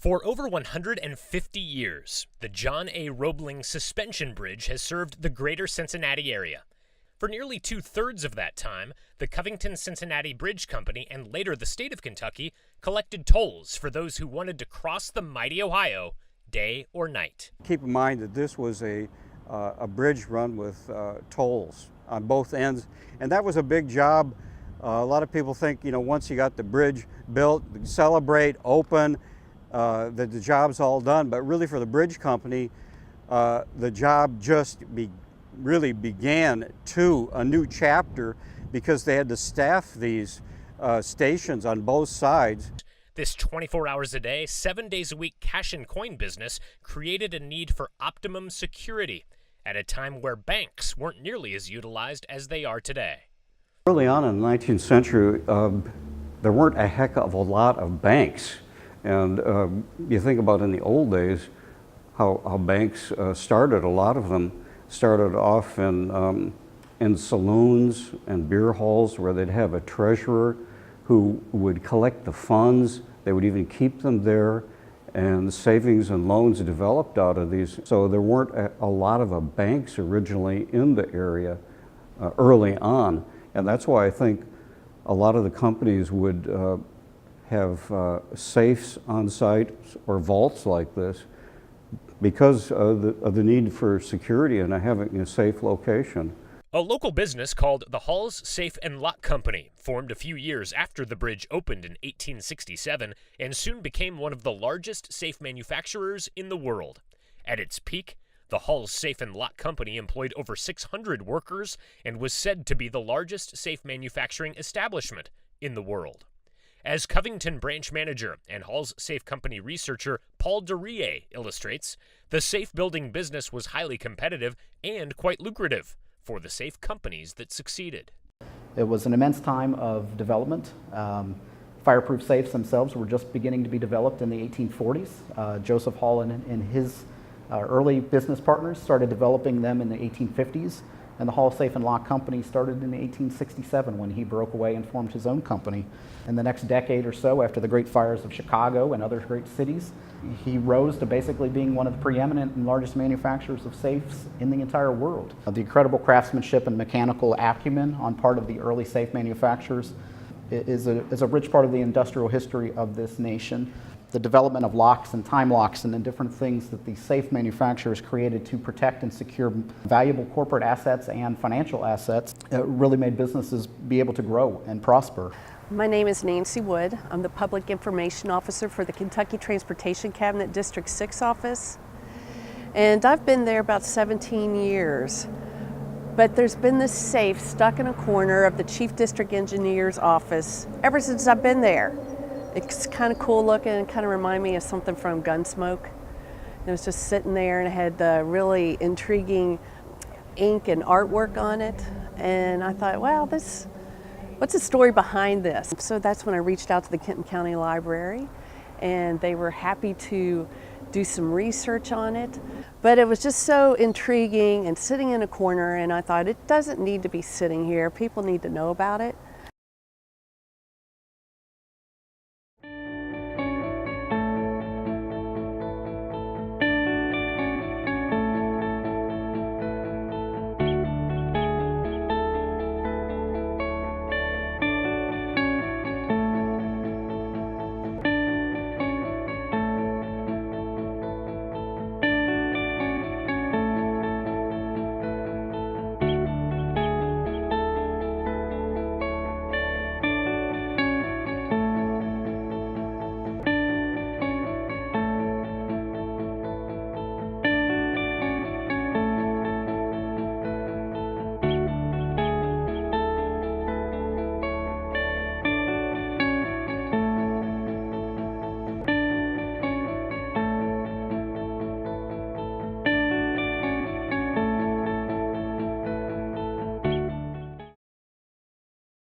For over 150 years, the John A. Roebling Suspension Bridge has served the greater Cincinnati area. For nearly two-thirds of that time, the Covington-Cincinnati Bridge Company and later the state of Kentucky collected tolls for those who wanted to cross the mighty Ohio day or night. Keep in mind that this was a bridge run with tolls on both ends, and that was a big job. A lot of people think, once you got the bridge built, celebrate, open, that the job's all done. But really, for the bridge company, the job just really began to a new chapter because they had to staff these stations on both sides. This 24 hours a day, 7 days a week cash and coin business created a need for optimum security at a time where banks weren't nearly as utilized as they are today. Early on in the 19th century, there weren't a heck of a lot of banks. And you think about in the old days how banks started. A lot of them started off in saloons and beer halls where they'd have a treasurer who would collect the funds. They would even keep them there, and savings and loans developed out of these. So there weren't a lot of banks originally in the area early on, and that's why I think a lot of the companies would have safes on site or vaults like this because of the need for security and having a safe location. A local business called the Halls Safe and Lock Company formed a few years after the bridge opened in 1867 and soon became one of the largest safe manufacturers in the world. At its peak, the Halls Safe and Lock Company employed over 600 workers and was said to be the largest safe manufacturing establishment in the world. As Covington branch manager and Halls Safe Company researcher Paul DeRie illustrates, the safe building business was highly competitive and quite lucrative for the safe companies that succeeded. It was an immense time of development. Fireproof safes themselves were just beginning to be developed in the 1840s. Joseph Hall and his early business partners started developing them in the 1850s, and the Hall Safe and Lock Company started in 1867 when he broke away and formed his own company. In the next decade or so, after the great fires of Chicago and other great cities, he rose to basically being one of the preeminent and largest manufacturers of safes in the entire world. The incredible craftsmanship and mechanical acumen on part of the early safe manufacturers is a rich part of the industrial history of this nation. The development of locks and time locks and the different things that the safe manufacturers created to protect and secure valuable corporate assets and financial assets really made businesses be able to grow and prosper. My name is Nancy Wood. I'm the Public Information Officer for the Kentucky Transportation Cabinet District 6 office. And I've been there about 17 years. But there's been this safe stuck in a corner of the Chief District Engineer's office ever since I've been there. It's kind of cool looking and kind of remind me of something from Gunsmoke. It was just sitting there and it had the really intriguing ink and artwork on it. And I thought, wow, what's the story behind this? So that's when I reached out to the Kenton County Library, and they were happy to do some research on it. But it was just so intriguing and sitting in a corner, and I thought it doesn't need to be sitting here. People need to know about it.